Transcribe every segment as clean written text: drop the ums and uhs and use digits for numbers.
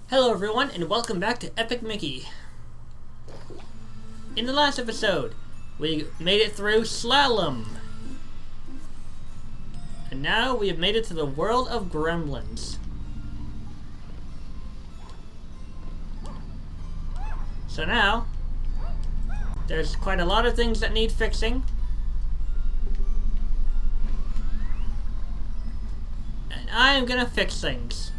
Hello everyone, and welcome back to Epic Mickey. In the last episode, we made it through Slalom. And now we have made it to the world of Gremlins. So now, there's quite a lot of things that need fixing. And I am gonna fix things.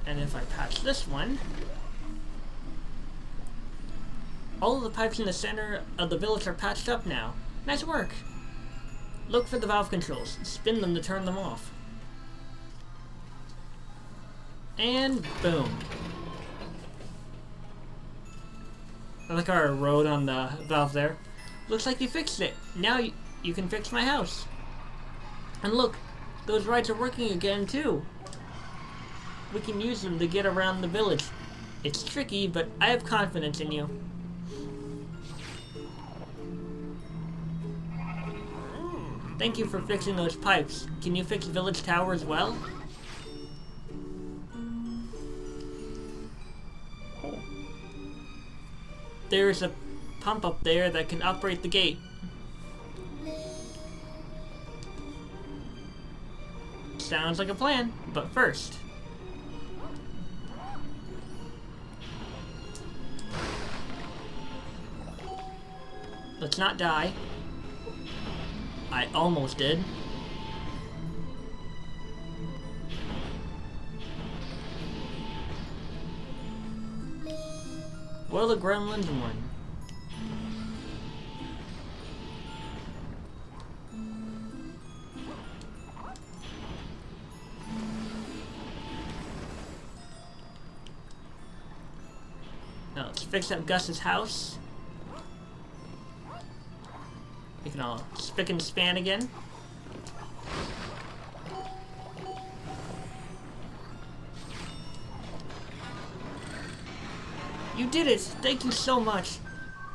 And if I patch this one, all of the pipes in the center of the village are patched up now. Nice work! Look for the valve controls. Spin them to turn them off. And boom. I like our road on the valve there. Looks like you fixed it. Now you can fix my house. And look, those rides are working again too. We can use them to get around the village. It's tricky, but I have confidence in you. Thank you for fixing those pipes. Can you fix Village Tower as well? There's a pump up there that can operate the gate. Sounds like a plan, but first, let's not die. I almost did. Well, the Gremlins won. Now let's fix up Gus's house. We can all spick and span again. You did it! Thank you so much!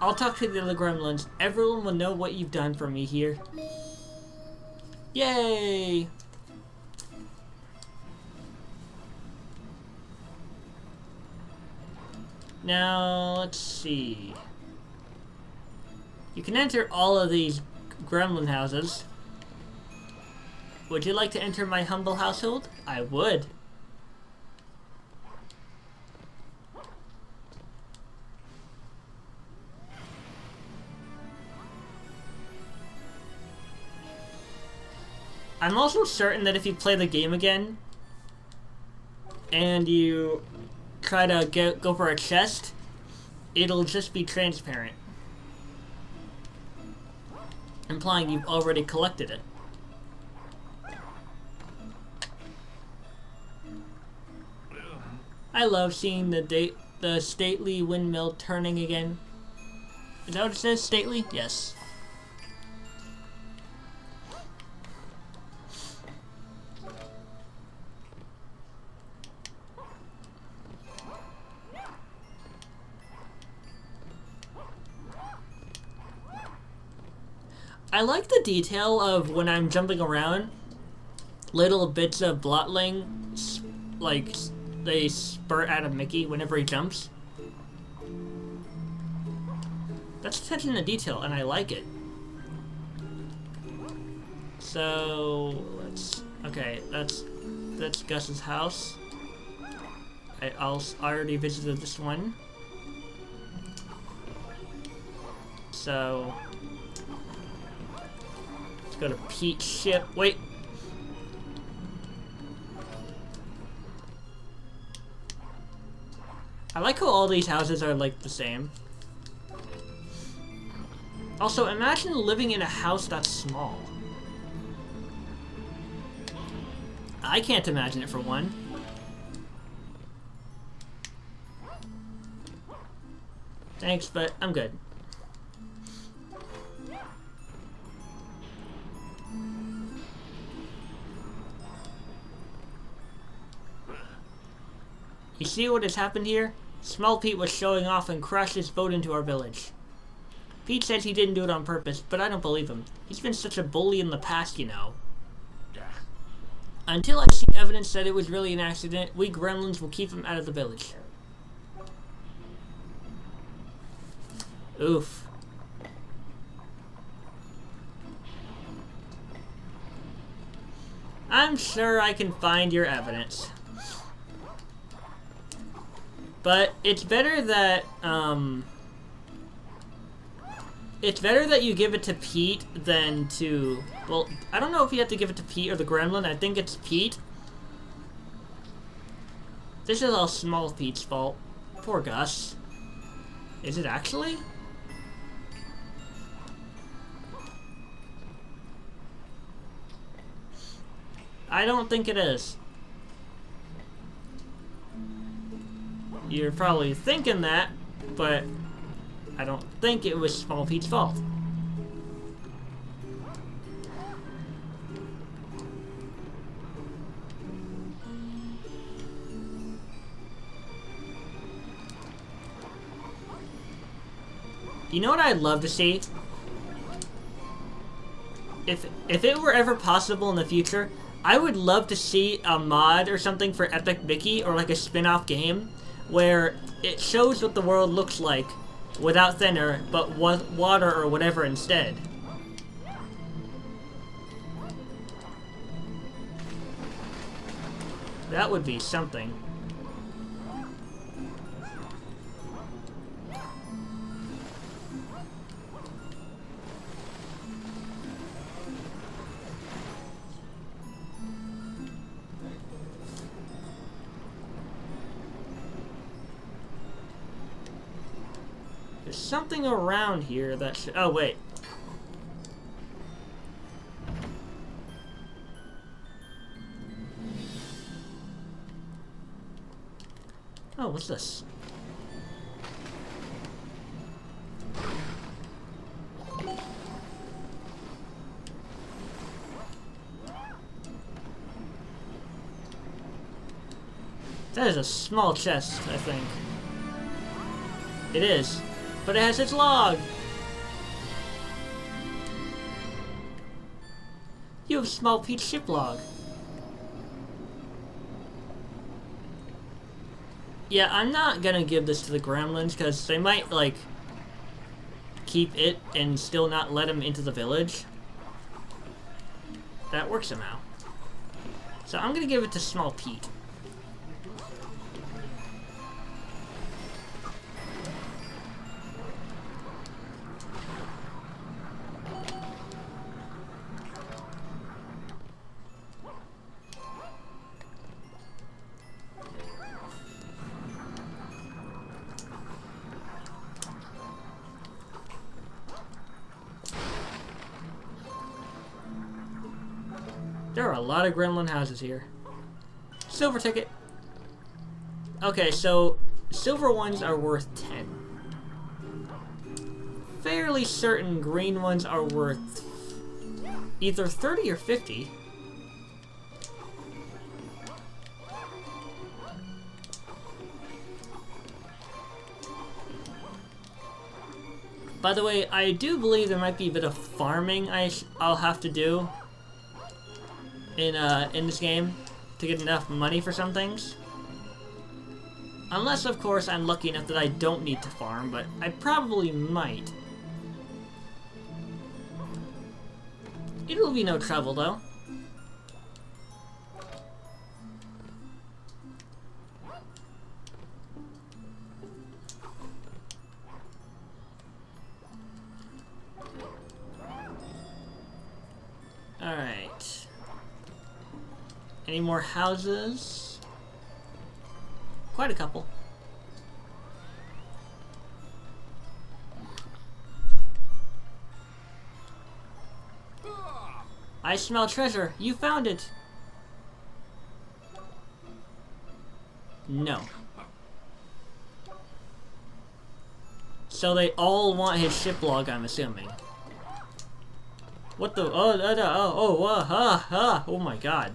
I'll talk to the other Gremlins. Everyone will know what you've done for me here. Yay! Now, let's see. You can enter all of these gremlin houses. Would you like to enter my humble household? I would. I'm also certain that if you play the game again and you try to go for a chest, it'll just be transparent, implying you've already collected it. I love seeing the stately windmill turning again. Is that what it says? Stately? Yes. I like the detail of when I'm jumping around, little bits of blottling, like, they spurt out of Mickey whenever he jumps. That's attention to detail, and I like it. So, okay, that's Gus's house. I already visited this one. So, go to Pete's ship. Wait. I like how all these houses are like the same. Also, imagine living in a house that's small. I can't imagine it for one. Thanks, but I'm good. You see what has happened here? Small Pete was showing off and crashed his boat into our village. Pete says he didn't do it on purpose, but I don't believe him. He's been such a bully in the past, you know. Until I see evidence that it was really an accident, we gremlins will keep him out of the village. Oof. I'm sure I can find your evidence. But it's better that, it's better that you give it to Pete than to... Well, I don't know if you have to give it to Pete or the gremlin. I think it's Pete. This is all Small Pete's fault. Poor Gus. Is it actually? I don't think it is. You're probably thinking that, but I don't think it was Small Pete's fault. You know what I'd love to see? If it were ever possible in the future, I would love to see a mod or something for Epic Mickey, or like a spin-off game where it shows what the world looks like without thinner, but water or whatever instead. That would be something. There's something around here that should... Oh, wait. Oh, what's this? That is a small chest, I think. It is. But it has its log! You have Small Pete's ship log. Yeah, I'm not gonna give this to the gremlins, because they might, like, keep it and still not let him into the village. That works somehow. So I'm gonna give it to Small Pete. There are a lot of gremlin houses here. Silver ticket. Okay, so silver ones are worth 10. Fairly certain green ones are worth either 30 or 50. By the way, I do believe there might be a bit of farming I'll have to do in this game to get enough money for some things. Unless, of course, I'm lucky enough that I don't need to farm, but I probably might. It'll be no trouble, though. Alright. Any more houses? Quite a couple. I smell treasure. You found it. No. So they all want his ship log, I'm assuming. What the? Oh my god.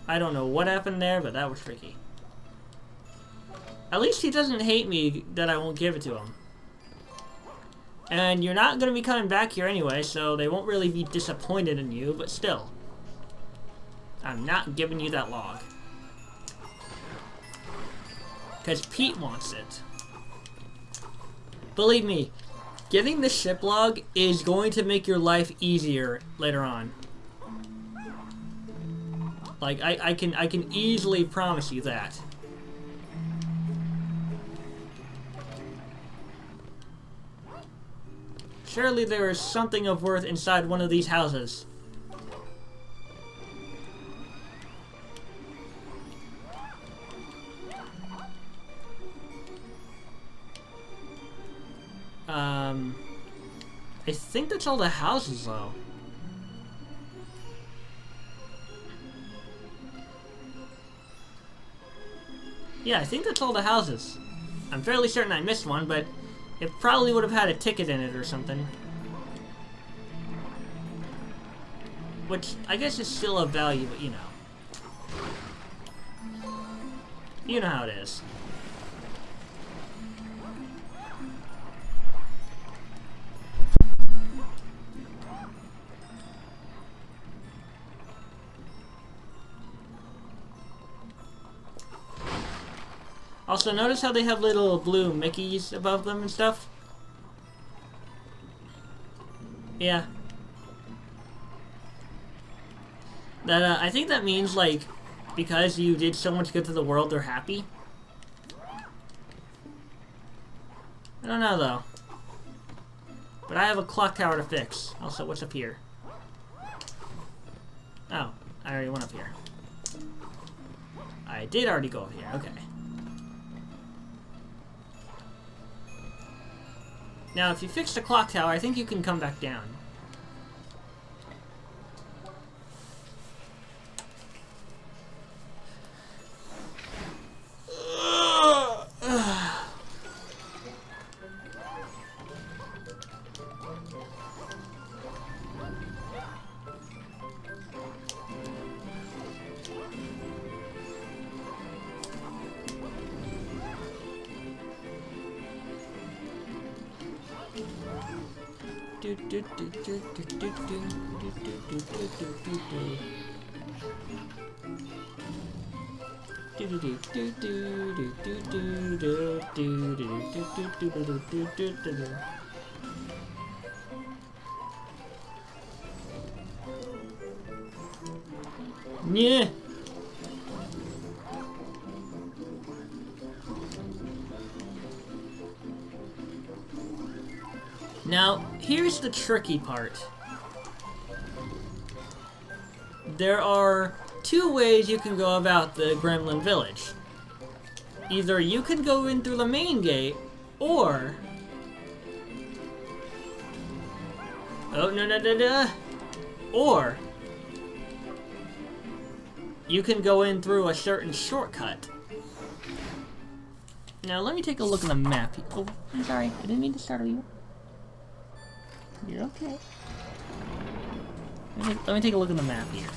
I don't know what happened there, but that was freaky. At least he doesn't hate me that I won't give it to him. And you're not going to be coming back here anyway, so they won't really be disappointed in you, but still. I'm not giving you that log. Because Pete wants it. Believe me, getting the ship log is going to make your life easier later on. Like, I can easily promise you that. Surely there is something of worth inside one of these houses. I think that's all the houses, though. Yeah, I think that's all the houses. I'm fairly certain I missed one, but it probably would have had a ticket in it or something. Which, I guess is still of value, but you know. You know how it is. Also, notice how they have little blue Mickeys above them and stuff? Yeah. That, I think that means, like, because you did so much good to the world, they're happy. I don't know, though. But I have a clock tower to fix. Also, what's up here? Oh, I already went up here. I did already go up here, okay. Now, if you fix the clock tower, I think you can come back down. Yeah. Now, here's the tricky part. There are two ways you can go about the Gremlin Village. Either you can go in through the main gate, or... Oh, no. Or... you can go in through a certain shortcut. Now, let me take a look at the map. Oh, I'm sorry. I didn't mean to startle you. You're okay. Let me take a look at the map here.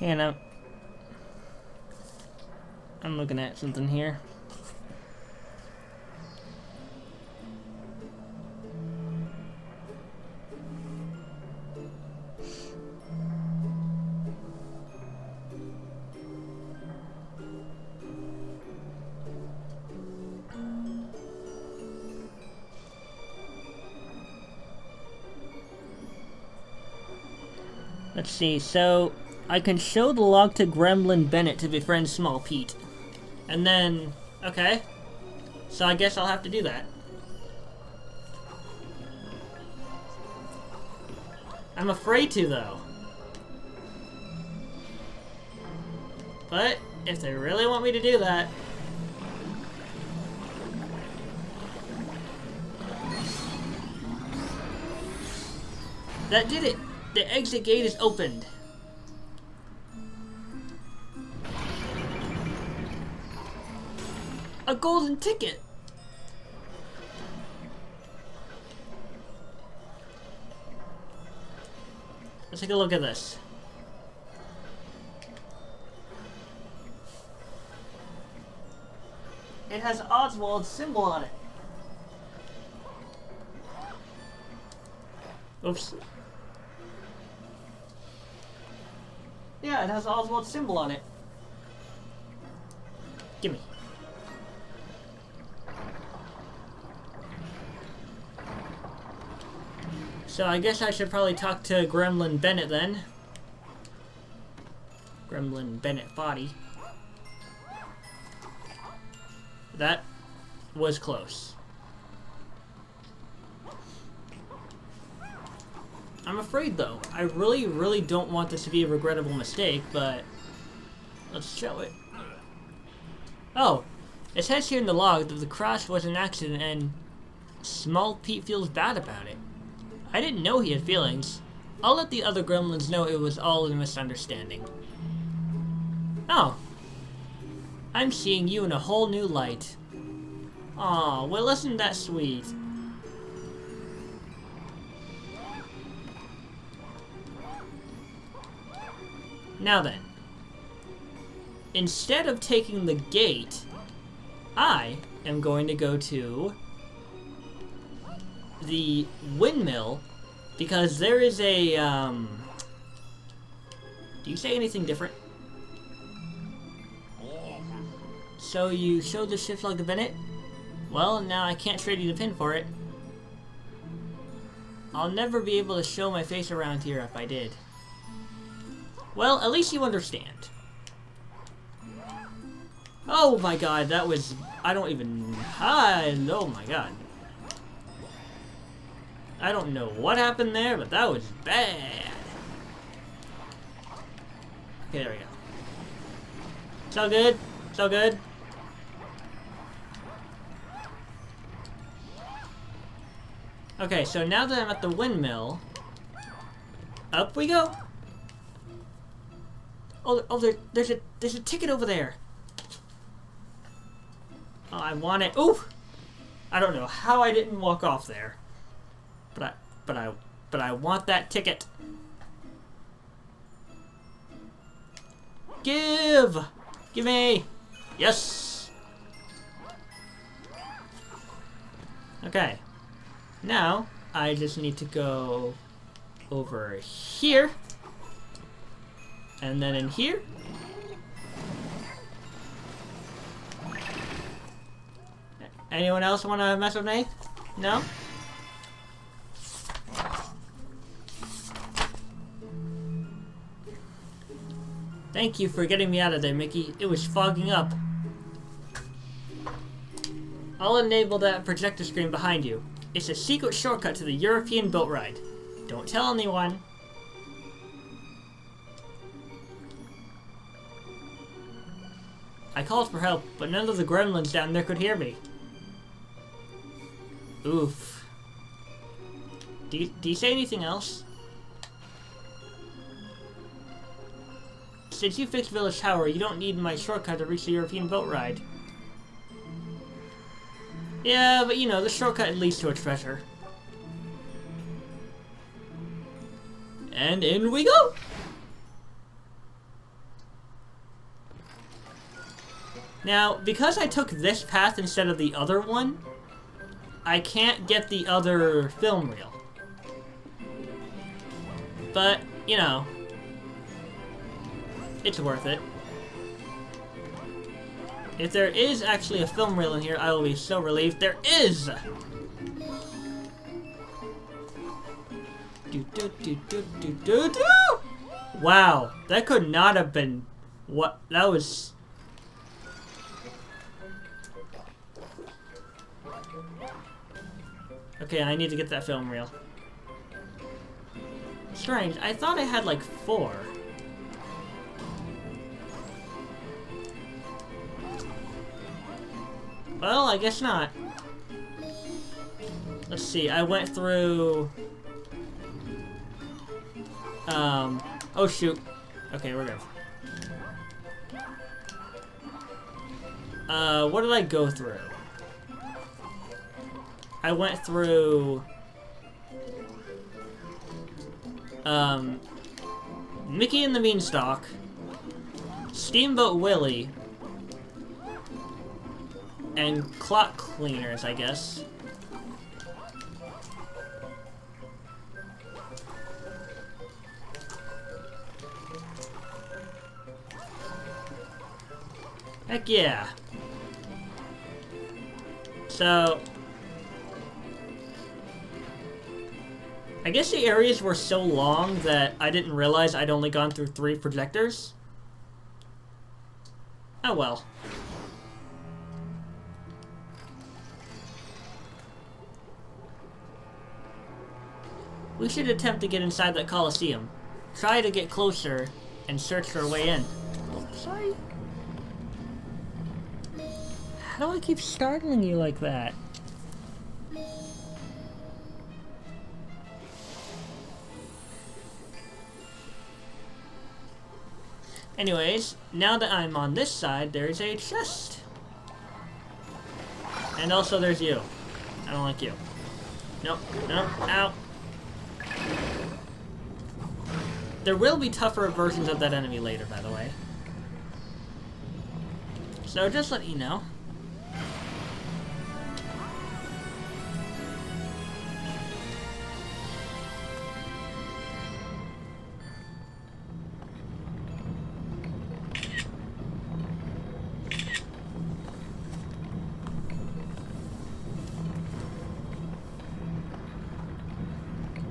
And I'm looking at something here. Let's see, so I can show the log to Gremlin Bennett to befriend Small Pete. And then, okay. So I guess I'll have to do that. I'm afraid to, though. But If they really want me to do that. That did it! The exit gate is opened. A golden ticket! Let's take a look at this. It has Oswald's symbol on it. Oops. Yeah, it has Oswald's symbol on it. Gimme. So I guess I should probably talk to Gremlin Bennett then. Gremlin Bennett body. That was close. I'm afraid though. I really don't want this to be a regrettable mistake, but let's show it. Oh, it says here in the log that the crash was an accident and Small Pete feels bad about it. I didn't know he had feelings. I'll let the other gremlins know it was all a misunderstanding. Oh. I'm seeing you in a whole new light. Aw, well, isn't that sweet? Now then. Instead of taking the gate, I am going to go to the windmill because there is a, do you say anything different? So you showed the shift log to Bennett? Well, now I can't trade you the pin for it. I'll never be able to show my face around here if I did. Well, at least you understand. Oh my god, that was... I don't even... oh my god. I don't know what happened there, but that was bad. Okay, there we go. It's all good. It's all good. Okay, so now that I'm at the windmill, up we go. Oh, there's a ticket over there. Oh, I want it. Ooh! I don't know how I didn't walk off there, but I want that ticket. Give me. Yes. Okay. Now I just need to go over here. And then in here. Anyone else want to mess with me? No? Thank you for getting me out of there, Mickey. It was fogging up. I'll enable that projector screen behind you. It's a secret shortcut to the European boat ride. Don't tell anyone. I called for help, but none of the gremlins down there could hear me. Oof. Do you say anything else? Since you fixed Village Tower, you don't need my shortcut to reach the European boat ride. Yeah, but you know, the shortcut leads to a treasure. And in we go! Now, because I took this path instead of the other one, I can't get the other film reel. But, you know, it's worth it. If there is actually a film reel in here, I will be so relieved. There is! Wow, that could not have been... What? That was... Okay, I need to get that film reel. Strange, I thought I had like 4. Well, I guess not. Let's see, I went through... oh shoot. Okay, we're good. What did I go through? I went through... Mickey and the Beanstalk, Steamboat Willie, and Clock Cleaners, I guess. Heck yeah. So, I guess the areas were so long that I didn't realize I'd only gone through 3 projectors. Oh well. We should attempt to get inside that Coliseum. Try to get closer and search for a way in. Oh, sorry. How do I keep startling you like that? Anyways, now that I'm on this side, there's a chest. And also there's you. I don't like you. Nope, nope, ow. There will be tougher versions of that enemy later, by the way. So just let you know.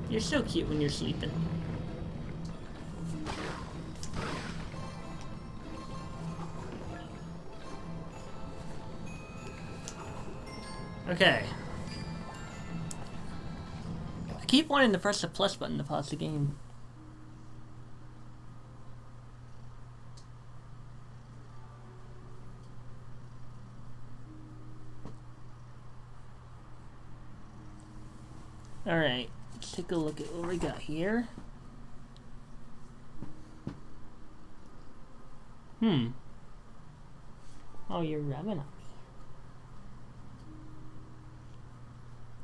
You're so cute when you're sleeping. Okay. I keep wanting to press the plus button to pause the game. Alright. Let's take a look at what we got here. Oh, you're rubbing on me.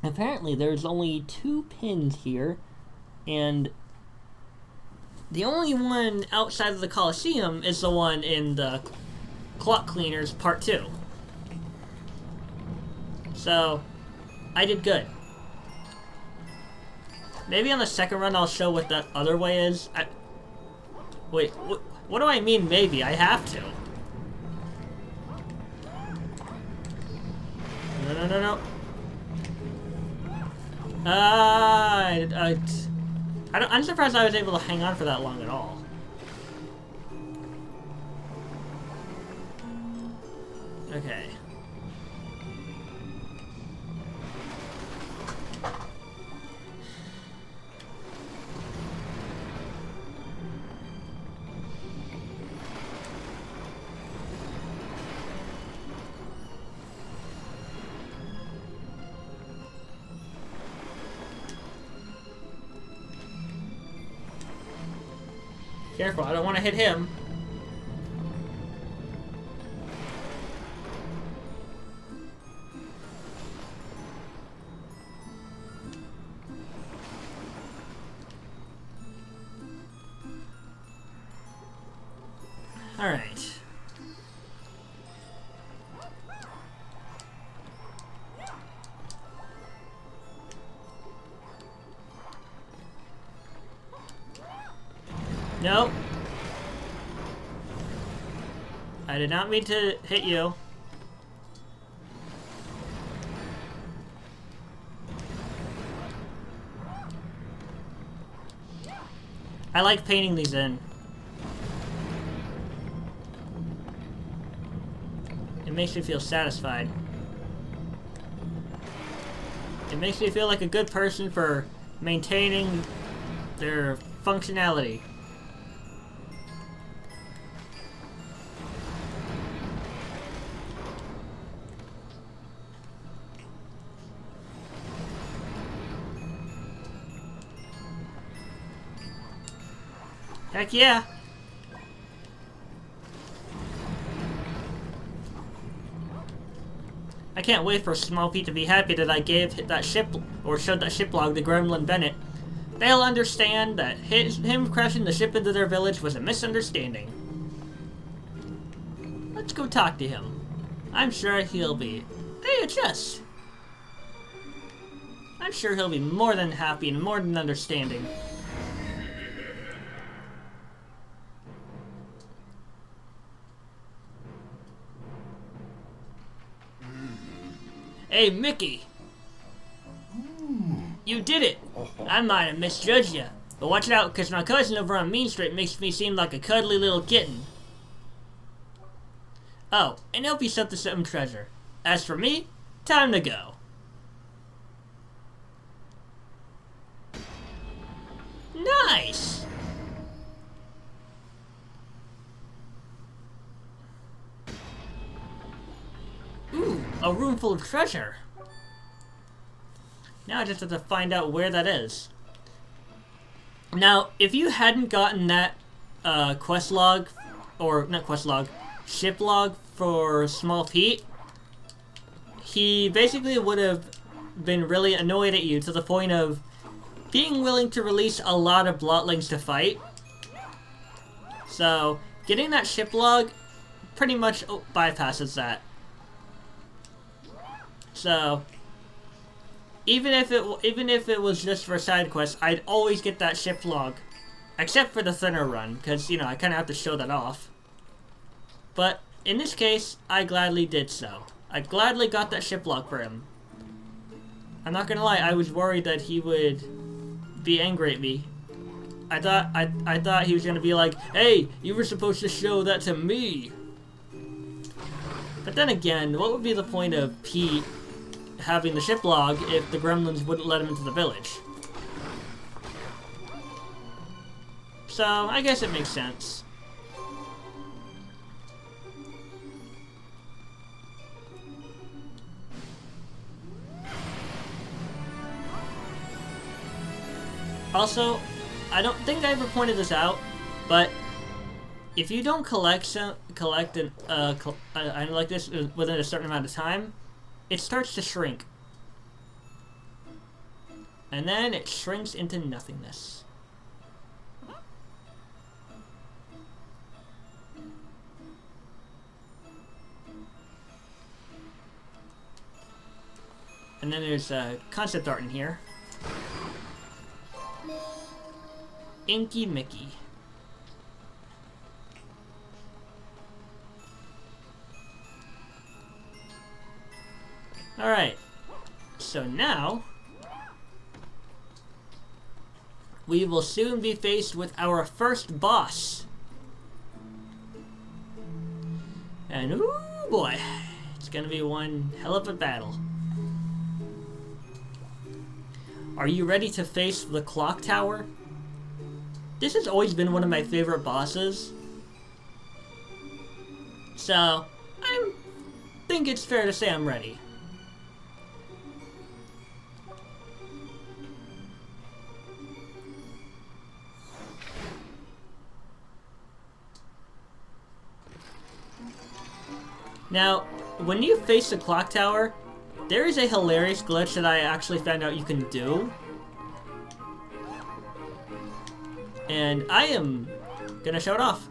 Apparently, there's only 2 pins here, and the only one outside of the Coliseum is the one in the Clock Cleaners Part 2. So, I did good. Maybe on the second run I'll show what that other way is. Wait, what do I mean maybe? I have to. No. I'm surprised I was able to hang on for that long at all. Okay. Careful, I don't want to hit him. All right. Nope. I did not mean to hit you. I like painting these in. It makes me feel satisfied. It makes me feel like a good person for maintaining their functionality. Heck yeah. I can't wait for Small Pete to be happy that I gave that ship, or showed that ship log to Gremlin Bennett. They'll understand that him crashing the ship into their village was a misunderstanding. Let's go talk to him. I'm sure he'll be... Hey, it's us! I'm sure he'll be more than happy and more than understanding. Hey, Mickey! You did it! I might have misjudged you, but watch out, because my cousin over on Mean Street makes me seem like a cuddly little kitten. Oh, and hope you something something treasure. As for me, time to go. Nice! Ooh, a room full of treasure. Now I just have to find out where that is. Now, if you hadn't gotten that quest log, or not quest log, ship log for Small Pete, he basically would have been really annoyed at you to the point of being willing to release a lot of blotlings to fight. So, getting that ship log pretty much bypasses that. So, even if it was just for side quests, I'd always get that ship log, except for the thinner run, because you know I kind of have to show that off. But in this case, I gladly did so. I gladly got that ship log for him. I'm not gonna lie, I was worried that he would be angry at me. I thought he was gonna be like, "Hey, you were supposed to show that to me." But then again, what would be the point of Pete having the ship log if the gremlins wouldn't let him into the village? So, I guess it makes sense. Also, I don't think I ever pointed this out, but if you don't collect an item like this within a certain amount of time, it starts to shrink. And then it shrinks into nothingness. And then there's concept art in here. Inky Mickey. Alright, so now we will soon be faced with our first boss. And ooh boy, it's gonna be one hell of a battle. Are you ready to face the Clock Tower? This has always been one of my favorite bosses. So, I think it's fair to say I'm ready. Now, when you face the Clock Tower, there is a hilarious glitch that I actually found out you can do. And I am gonna show it off.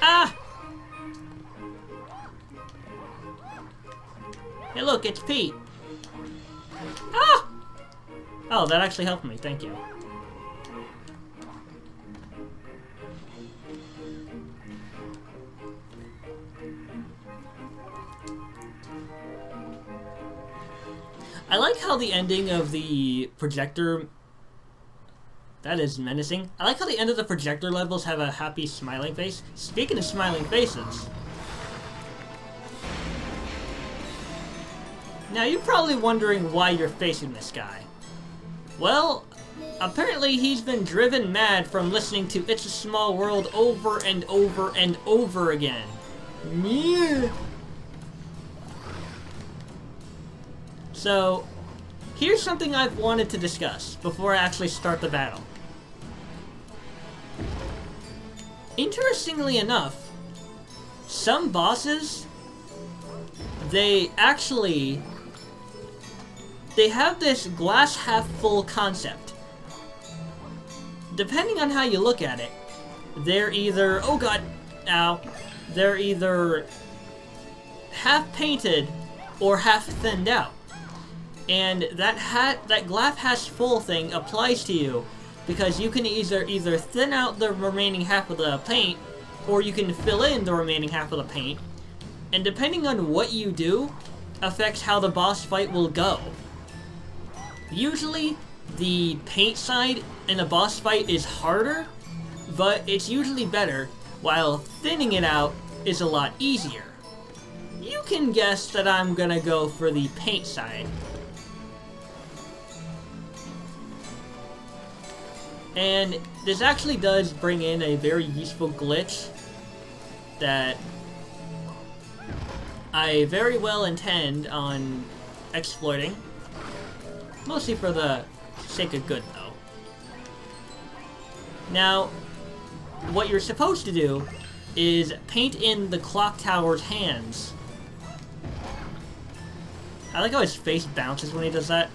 Ah! Hey look, it's Pete. Ah! Oh, that actually helped me, thank you. I like how the ending of the projector... That is menacing. I like how the end of the projector levels have a happy smiling face. Speaking of smiling faces... Now you're probably wondering why you're facing this guy. Well, apparently he's been driven mad from listening to It's a Small World over and over and over again. Yeah. So, here's something I've wanted to discuss before I actually start the battle. Interestingly enough, some bosses, they have this glass half full concept. Depending on how you look at it, they're either, oh god, ow, they're either half painted or half thinned out. And that glass half full thing applies to you because you can either thin out the remaining half of the paint or you can fill in the remaining half of the paint. And depending on what you do, affects how the boss fight will go. Usually, the paint side in a boss fight is harder, but it's usually better, while thinning it out is a lot easier. You can guess that I'm gonna go for the paint side. And this actually does bring in a very useful glitch that I very well intend on exploiting. Mostly for the sake of good, though. Now, what you're supposed to do is paint in the clock tower's hands. I like how his face bounces when he does that.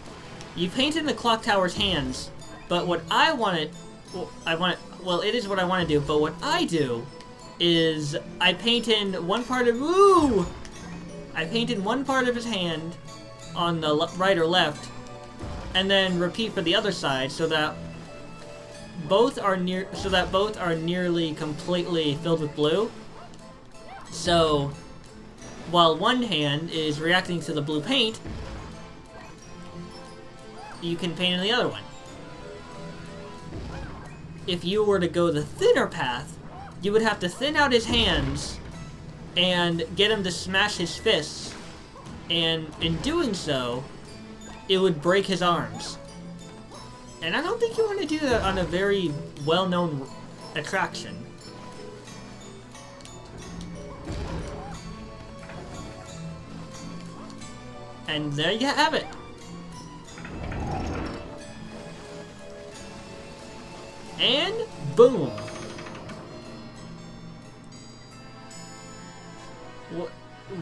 You paint in the clock tower's hands, but what I want it... Well, it is what I want to do, but what I do is I paint in one part of... Woo! I paint in one part of his hand on the right or left, and then repeat for the other side so that both are nearly completely filled with blue. So while one hand is reacting to the blue paint, you can paint in the other one. If you were to go the thinner path, you would have to thin out his hands and get him to smash his fists, and in doing so, it would break his arms. And I don't think you want to do that on a very well-known attraction. And there you have it. And boom.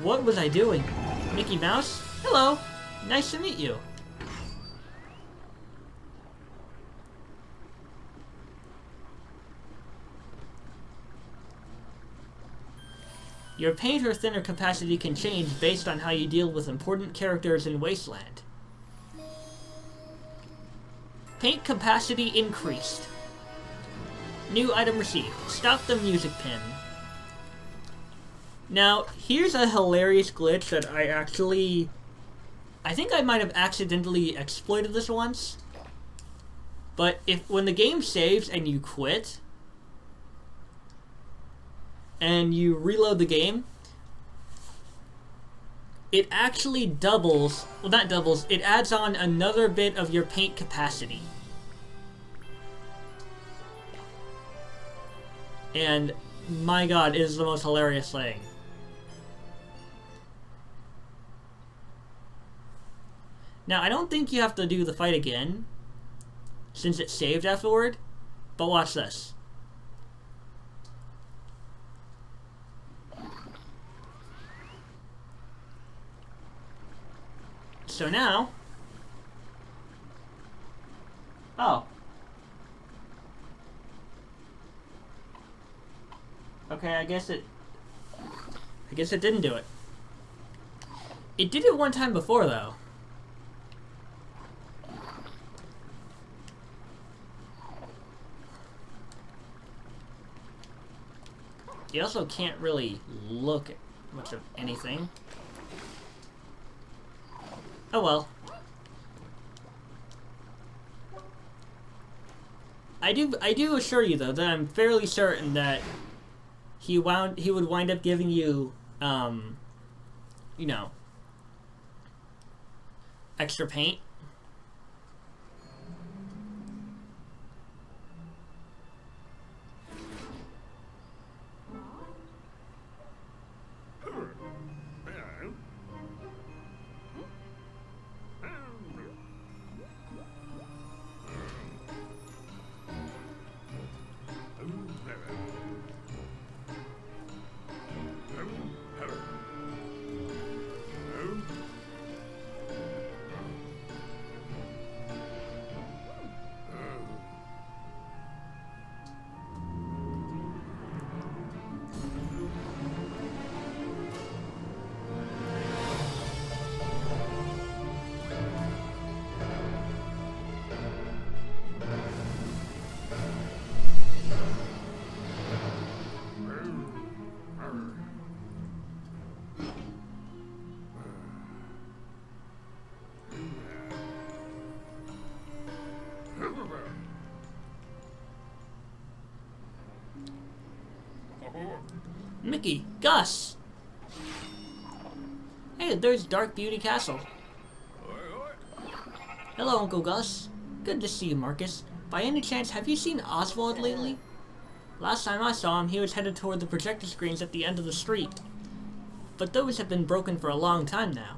What was I doing? Mickey Mouse? Hello. Nice to meet you. Your paint or thinner capacity can change based on how you deal with important characters in Wasteland. Paint capacity increased. New item received. Stop the music pin. Now, here's a hilarious glitch that I think I might have accidentally exploited this once. But when the game saves and you quit, and you reload the game, it actually doubles, well not doubles, it adds on another bit of your paint capacity. And my god, it is the most hilarious thing. Now, I don't think you have to do the fight again, since it's saved afterward, but watch this. So now... Oh. Okay, I guess it didn't do it. It did it one time before, though. You also can't really look at much of anything. Oh well. I do assure you though that I'm fairly certain that he would wind up giving you you know, extra paint. Mickey, Gus! Hey, there's Dark Beauty Castle. Hello, Uncle Gus. Good to see you, Marcus. By any chance, have you seen Oswald lately? Last time I saw him, he was headed toward the projector screens at the end of the street. But those have been broken for a long time now.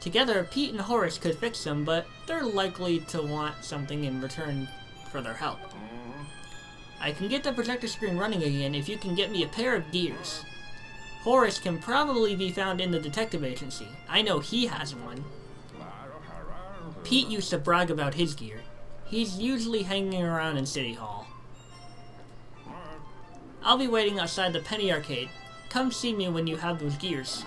Together, Pete and Horace could fix them, but they're likely to want something in return for their help. I can get the projector screen running again if you can get me a pair of gears. Horace can probably be found in the detective agency. I know he has one. Pete used to brag about his gear. He's usually hanging around in City Hall. I'll be waiting outside the Penny Arcade. Come see me when you have those gears.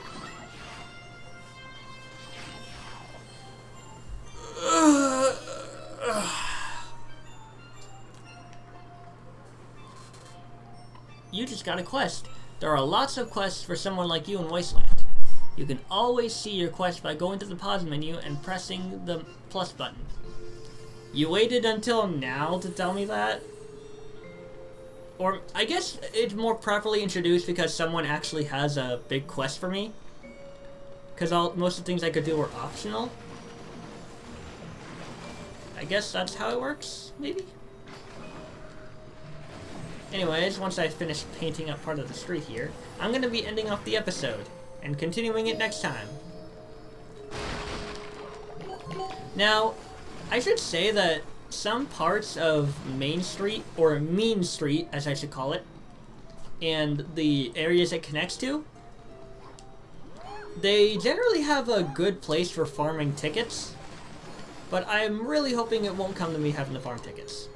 You just got a quest. There are lots of quests for someone like you in Wasteland. You can always see your quest by going to the pause menu and pressing the plus button. You waited until now to tell me that? Or, I guess it's more properly introduced because someone actually has a big quest for me. Because most of the things I could do were optional. I guess that's how it works, maybe? Anyways, once I finish painting up part of the street here, I'm going to be ending off the episode, and continuing it next time. Now, I should say that some parts of Main Street, or Mean Street, as I should call it, and the areas it connects to, they generally have a good place for farming tickets, but I'm really hoping it won't come to me having to farm tickets.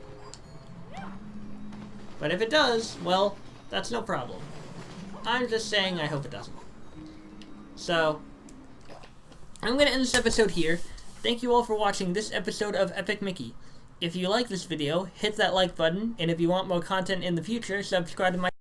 But if it does, well, that's no problem. I'm just saying I hope it doesn't. So, I'm going to end this episode here. Thank you all for watching this episode of Epic Mickey. If you like this video, hit that like button, and if you want more content in the future, subscribe to my